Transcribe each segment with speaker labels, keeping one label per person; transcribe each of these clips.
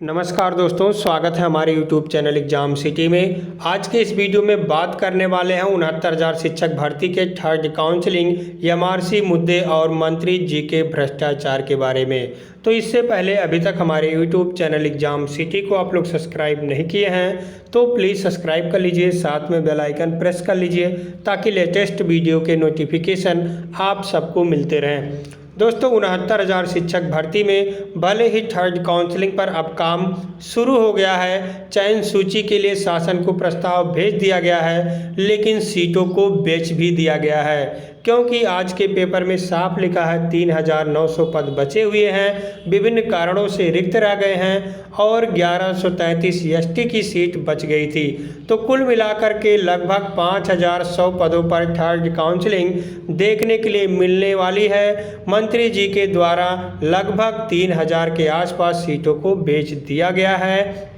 Speaker 1: नमस्कार दोस्तों, स्वागत है हमारे YouTube चैनल एग्जाम सिटी में। आज के इस वीडियो में बात करने वाले हैं 69,000 शिक्षक भर्ती के थर्ड काउंसलिंग, एमआरसी मुद्दे और मंत्री जी के भ्रष्टाचार के बारे में। तो इससे पहले अभी तक हमारे YouTube चैनल एग्जाम सिटी को आप लोग सब्सक्राइब नहीं किए हैं तो प्लीज़ सब्सक्राइब कर लीजिए, साथ में बेल आइकन प्रेस कर लीजिए ताकि लेटेस्ट वीडियो के नोटिफिकेशन आप सबको मिलते रहें। दोस्तों, 69,000 शिक्षक भर्ती में भले ही थर्ड काउंसलिंग पर अब काम शुरू हो गया है, चयन सूची के लिए शासन को प्रस्ताव भेज दिया गया है, लेकिन सीटों को बेच भी दिया गया है क्योंकि आज के पेपर में साफ लिखा है 3,900 पद बचे हुए हैं, विभिन्न कारणों से रिक्त रह गए हैं और 1133 एसटी की सीट बच गई थी। तो कुल मिलाकर के लगभग 5,100 पदों पर थर्ड काउंसलिंग देखने के लिए मिलने वाली है। मंत्री जी के द्वारा लगभग 3,000 के आसपास सीटों को बेच दिया गया है।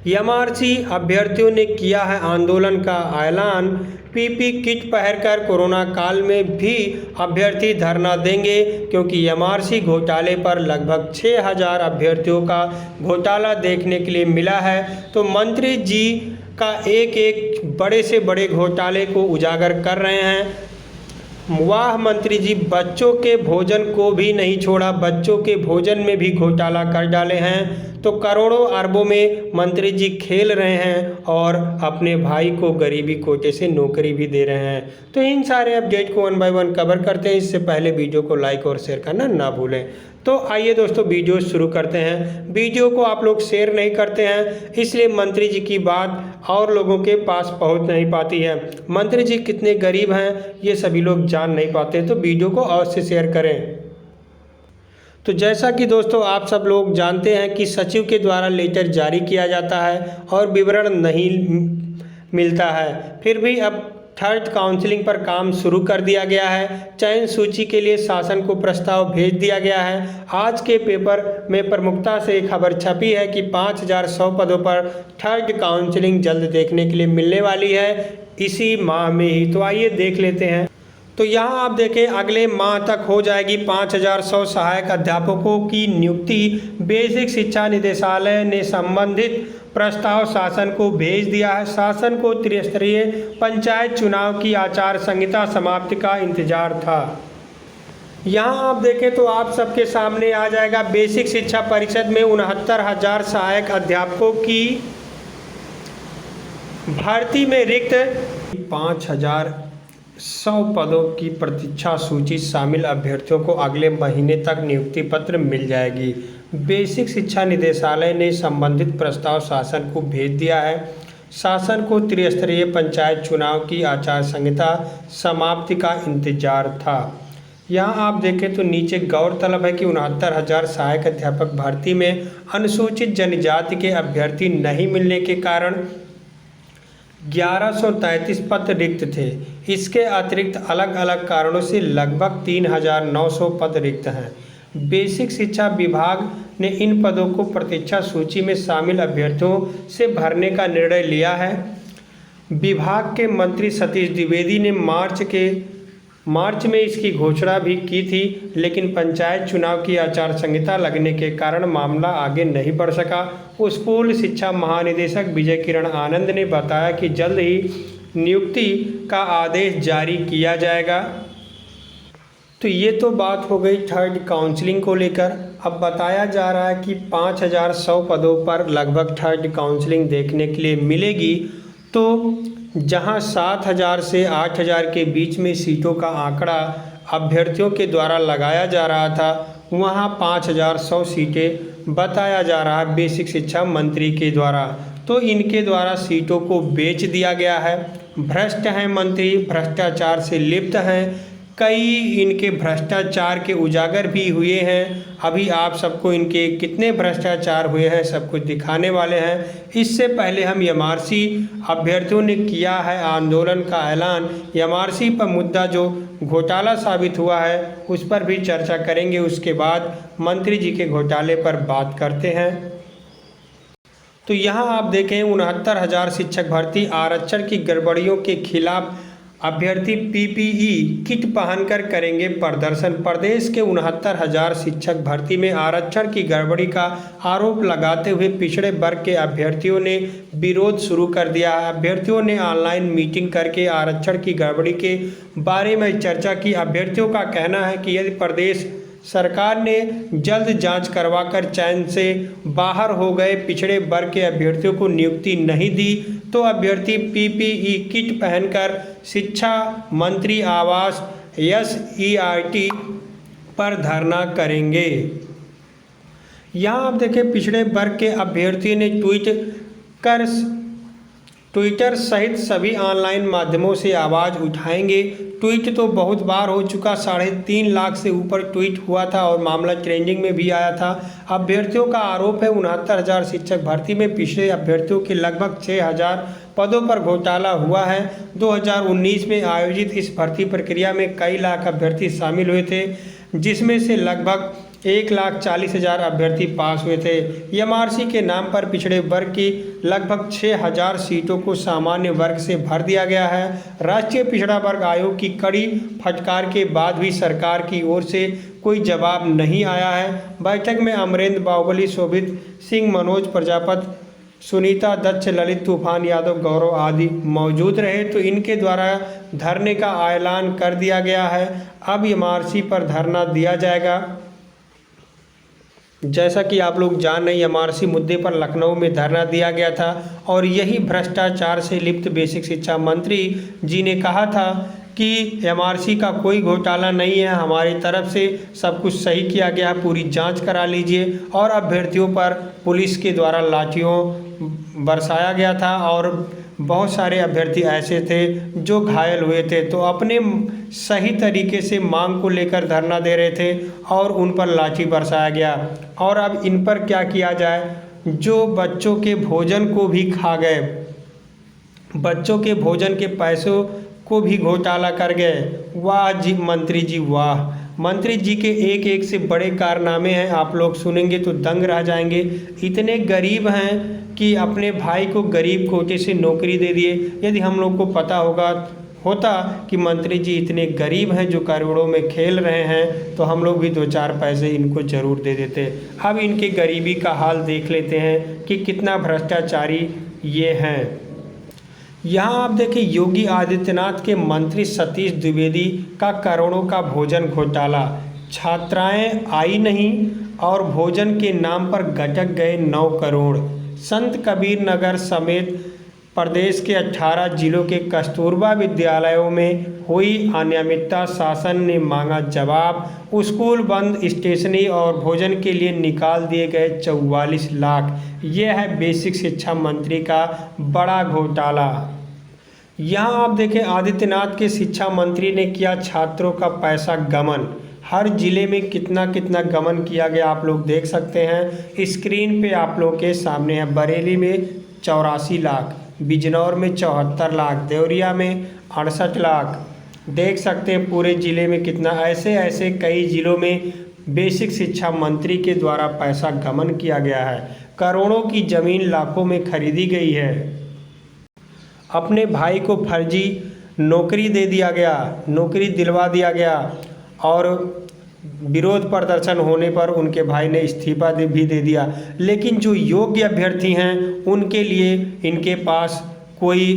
Speaker 1: एमआरसी अभ्यर्थियों ने किया है आंदोलन का ऐलान। पीपी किट पहनकर कोरोना काल में भी अभ्यर्थी धरना देंगे क्योंकि एमआरसी घोटाले पर लगभग 6,000 अभ्यर्थियों का घोटाला देखने के लिए मिला है। तो मंत्री जी का एक एक बड़े से बड़े घोटाले को उजागर कर रहे हैं। वाह मंत्री जी, बच्चों के भोजन को भी नहीं छोड़ा, बच्चों के भोजन में भी घोटाला कर डाले हैं। तो करोड़ों अरबों में मंत्री जी खेल रहे हैं और अपने भाई को गरीबी कोटे से नौकरी भी दे रहे हैं। तो इन सारे अपडेट को 1 बाय 1 कवर करते हैं। इससे पहले वीडियो को लाइक और शेयर करना ना भूलें। तो आइए दोस्तों, वीडियो शुरू करते हैं। वीडियो को आप लोग शेयर नहीं करते हैं, इसलिए मंत्री जी की बात और लोगों के पास पहुंच नहीं पाती है। मंत्री जी कितने गरीब हैं ये सभी लोग जान नहीं पाते, तो वीडियो को अवश्य शेयर करें। तो जैसा कि दोस्तों आप सब लोग जानते हैं कि सचिव के द्वारा लेटर जारी किया जाता है और विवरण नहीं मिलता है, फिर भी अब थर्ड काउंसलिंग पर काम शुरू कर दिया गया है। चयन सूची के लिए शासन को प्रस्ताव भेज दिया गया है। आज के पेपर में प्रमुखता से खबर छपी है कि 5,100 पदों पर थर्ड काउंसलिंग जल्द देखने के लिए मिलने वाली है, इसी माह में ही। तो आइए देख लेते हैं। तो यहाँ आप देखें, अगले माह तक हो जाएगी 5,100 सहायक अध्यापकों की नियुक्ति। बेसिक शिक्षा निदेशालय ने संबंधित प्रस्ताव शासन को भेज दिया है। शासन को त्रिस्तरीय पंचायत चुनाव की आचार संहिता समाप्ति का इंतजार था। यहाँ आप देखें तो आप सबके सामने आ जाएगा बेसिक शिक्षा परिषद में 69,000 सहायक अध्यापकों की भर्ती में रिक्त 5,100 पदों की प्रतीक्षा सूची शामिल अभ्यर्थियों को अगले महीने तक नियुक्ति पत्र मिल जाएगी। बेसिक शिक्षा निदेशालय ने संबंधित प्रस्ताव शासन को भेज दिया है। शासन को त्रिस्तरीय पंचायत चुनाव की आचार संहिता समाप्ति का इंतजार था। यहाँ आप देखें तो नीचे गौरतलब है कि 69,000 सहायक अध्यापक भर्ती में अनुसूचित जनजाति के अभ्यर्थी नहीं मिलने के कारण 1133 पद रिक्त थे। इसके अतिरिक्त अलग अलग कारणों से लगभग 3,900 पद रिक्त हैं। बेसिक शिक्षा विभाग ने इन पदों को प्रतीक्षा सूची में शामिल अभ्यर्थियों से भरने का निर्णय लिया है। विभाग के मंत्री सतीश द्विवेदी ने मार्च में इसकी घोषणा भी की थी, लेकिन पंचायत चुनाव की आचार संहिता लगने के कारण मामला आगे नहीं बढ़ सका। स्कूल शिक्षा महानिदेशक विजय किरण आनंद ने बताया कि जल्द ही नियुक्ति का आदेश जारी किया जाएगा। तो ये तो बात हो गई थर्ड काउंसलिंग को लेकर। अब बताया जा रहा है कि 5,100 पदों पर लगभग थर्ड काउंसलिंग देखने के लिए मिलेगी। तो जहां 7,000 से 8,000 के बीच में सीटों का आंकड़ा अभ्यर्थियों के द्वारा लगाया जा रहा था, वहां 5,100 सीटें बताया जा रहा है बेसिक शिक्षा मंत्री के द्वारा। तो इनके द्वारा सीटों को बेच दिया गया है। भ्रष्ट हैं मंत्री, भ्रष्टाचार से लिप्त हैं। कई इनके भ्रष्टाचार के उजागर भी हुए हैं। अभी आप सबको इनके कितने भ्रष्टाचार हुए हैं सब कुछ दिखाने वाले हैं। इससे पहले हम एमआरसी अभ्यर्थियों ने किया है आंदोलन का ऐलान। एमआरसी पर मुद्दा जो घोटाला साबित हुआ है उस पर भी चर्चा करेंगे। उसके बाद मंत्री जी के घोटाले पर बात करते हैं। तो यहाँ आप देखें 69,000 शिक्षक भर्ती आरक्षण की गड़बड़ियों के खिलाफ अभ्यर्थी पीपीई किट पहनकर करेंगे प्रदर्शन। प्रदेश के 69,000 शिक्षक भर्ती में आरक्षण की गड़बड़ी का आरोप लगाते हुए पिछड़े वर्ग के अभ्यर्थियों ने विरोध शुरू कर दिया। अभ्यर्थियों ने ऑनलाइन मीटिंग करके आरक्षण की गड़बड़ी के बारे में चर्चा की। अभ्यर्थियों का कहना है कि यदि प्रदेश सरकार ने जल्द जांच करवाकर चयन से बाहर हो गए पिछड़े वर्ग के अभ्यर्थियों को नियुक्ति नहीं दी तो अभ्यर्थी पीपीई किट पहनकर शिक्षा मंत्री आवास SERT पर धरना करेंगे। यहाँ आप देखें पिछड़े वर्ग के अभ्यर्थियों ने ट्विटर सहित सभी ऑनलाइन माध्यमों से आवाज़ उठाएंगे। ट्वीट तो बहुत बार हो चुका, 3.5 लाख से ऊपर ट्वीट हुआ था और मामला ट्रेंडिंग में भी आया था। अभ्यर्थियों का आरोप है 69,000 शिक्षक भर्ती में पिछड़े अभ्यर्थियों के लगभग 6,000 पदों पर घोटाला हुआ है। 2019 में आयोजित इस भर्ती प्रक्रिया में कई लाख अभ्यर्थी शामिल हुए थे, जिसमें से लगभग 1,40,000 अभ्यर्थी पास हुए थे। MRC के नाम पर पिछड़े वर्ग की लगभग 6,000 सीटों को सामान्य वर्ग से भर दिया गया है। राष्ट्रीय पिछड़ा वर्ग आयोग की कड़ी फटकार के बाद भी सरकार की ओर से कोई जवाब नहीं आया है। बैठक में अमरेंद्र बाहुबली, शोभित सिंह, मनोज प्रजापति, सुनीता दत्त, ललित तूफान यादव, गौरव आदि मौजूद रहे तो इनके द्वारा धरने का ऐलान कर दिया गया है। अब MRC पर धरना दिया जाएगा। जैसा कि आप लोग जान रहे हैं, MRC मुद्दे पर लखनऊ में धरना दिया गया था और यही भ्रष्टाचार से लिप्त बेसिक शिक्षा मंत्री जी ने कहा था कि MRC का कोई घोटाला नहीं है, हमारी तरफ से सब कुछ सही किया गया, पूरी जांच करा लीजिए। और अभ्यर्थियों पर पुलिस के द्वारा लाठियों बरसाया गया था और बहुत सारे अभ्यर्थी ऐसे थे जो घायल हुए थे, तो अपने सही तरीके से मांग को लेकर धरना दे रहे थे और उन पर लाठी बरसाया गया। और अब इन पर क्या किया जाए, जो बच्चों के भोजन को भी खा गए, बच्चों के भोजन के पैसों को भी घोटाला कर गए। वाह जी मंत्री जी, वाह। मंत्री जी के एक एक से बड़े कारनामे हैं, आप लोग सुनेंगे तो दंग रह जाएंगे। इतने गरीब हैं कि अपने भाई को गरीब कोटे से नौकरी दे दिए। यदि हम लोग को पता होता कि मंत्री जी इतने गरीब हैं जो करोड़ों में खेल रहे हैं तो हम लोग भी 2-4 पैसे इनको ज़रूर दे देते। अब इनके गरीबी का हाल देख लेते हैं कि कितना भ्रष्टाचारी ये हैं। यहाँ आप देखिए योगी आदित्यनाथ के मंत्री सतीश द्विवेदी का करोड़ों का भोजन घोटाला। छात्राएं आई नहीं और भोजन के नाम पर गटक गए 9 करोड़। संत कबीर नगर समेत प्रदेश के 18 जिलों के कस्तूरबा विद्यालयों में हुई अनियमितता, शासन ने मांगा जवाब। स्कूल बंद, स्टेशनरी और भोजन के लिए निकाल दिए गए 44 लाख। ये है बेसिक शिक्षा मंत्री का बड़ा घोटाला। यहाँ आप देखें आदित्यनाथ के शिक्षा मंत्री ने किया छात्रों का पैसा गमन। हर जिले में कितना कितना गमन किया गया आप लोग देख सकते हैं, स्क्रीन पे आप लोग के सामने है। बरेली में 84 लाख, बिजनौर में 74 लाख, देवरिया में 68 लाख। देख सकते हैं पूरे ज़िले में कितना, ऐसे कई ज़िलों में बेसिक शिक्षा मंत्री के द्वारा पैसा गमन किया गया है। करोड़ों की ज़मीन लाखों में खरीदी गई है। अपने भाई को फर्जी नौकरी दे दिया गया, नौकरी दिलवा दिया गया और विरोध प्रदर्शन होने पर उनके भाई ने इस्तीफा भी दे दिया। लेकिन जो योग्य अभ्यर्थी हैं उनके लिए इनके पास कोई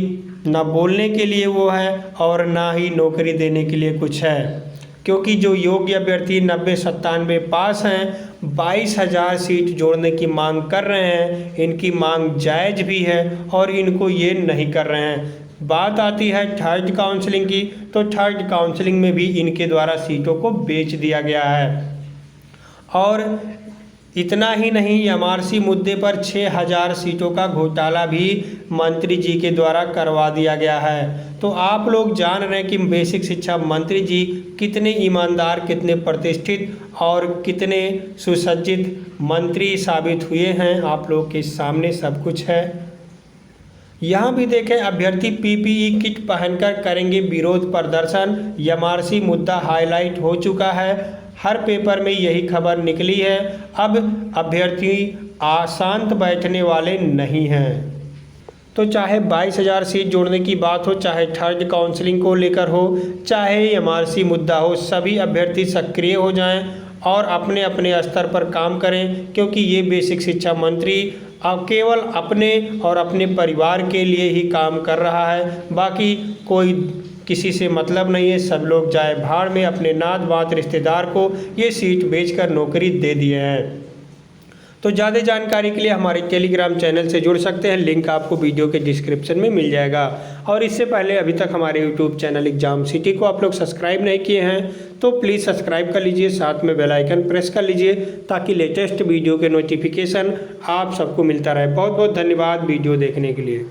Speaker 1: ना बोलने के लिए वो है और ना ही नौकरी देने के लिए कुछ है, क्योंकि जो योग्य अभ्यर्थी 90-97 पास हैं 22,000 सीट जोड़ने की मांग कर रहे हैं। इनकी मांग जायज़ भी है और इनको ये नहीं कर रहे हैं। बात आती है थर्ड काउंसलिंग की, तो थर्ड काउंसलिंग में भी इनके द्वारा सीटों को बेच दिया गया है। और इतना ही नहीं, MRC मुद्दे पर 6,000 सीटों का घोटाला भी मंत्री जी के द्वारा करवा दिया गया है। तो आप लोग जान रहे हैं कि बेसिक शिक्षा मंत्री जी कितने ईमानदार, कितने प्रतिष्ठित और कितने सुसज्जित मंत्री साबित हुए हैं। आप लोग के सामने सब कुछ है। यहाँ भी देखें अभ्यर्थी पीपीई किट पहनकर करेंगे विरोध प्रदर्शन। MRC मुद्दा हाईलाइट हो चुका है, हर पेपर में यही खबर निकली है। अब अभ्यर्थी शांत बैठने वाले नहीं हैं। तो तो चाहे 22,000 सीट जोड़ने की बात हो, चाहे थर्ड काउंसलिंग को लेकर हो, चाहे एमआरसी मुद्दा हो, सभी अभ्यर्थी सक्रिय हो जाएं और अपने अपने स्तर पर काम करें, क्योंकि ये बेसिक शिक्षा मंत्री अब केवल अपने और अपने परिवार के लिए ही काम कर रहा है। बाकी कोई किसी से मतलब नहीं है। सब लोग जाए भाड़ में, अपने नात बात रिश्तेदार को ये सीट बेचकर नौकरी दे दिए हैं। तो ज़्यादा जानकारी के लिए हमारे टेलीग्राम चैनल से जुड़ सकते हैं, लिंक आपको वीडियो के डिस्क्रिप्शन में मिल जाएगा। और इससे पहले अभी तक हमारे यूट्यूब चैनल एग्जाम सिटी को आप लोग सब्सक्राइब नहीं किए हैं तो प्लीज़ सब्सक्राइब कर लीजिए, साथ में बेल आइकन प्रेस कर लीजिए ताकि लेटेस्ट वीडियो के नोटिफिकेशन आप सबको मिलता रहे। बहुत बहुत धन्यवाद वीडियो देखने के लिए।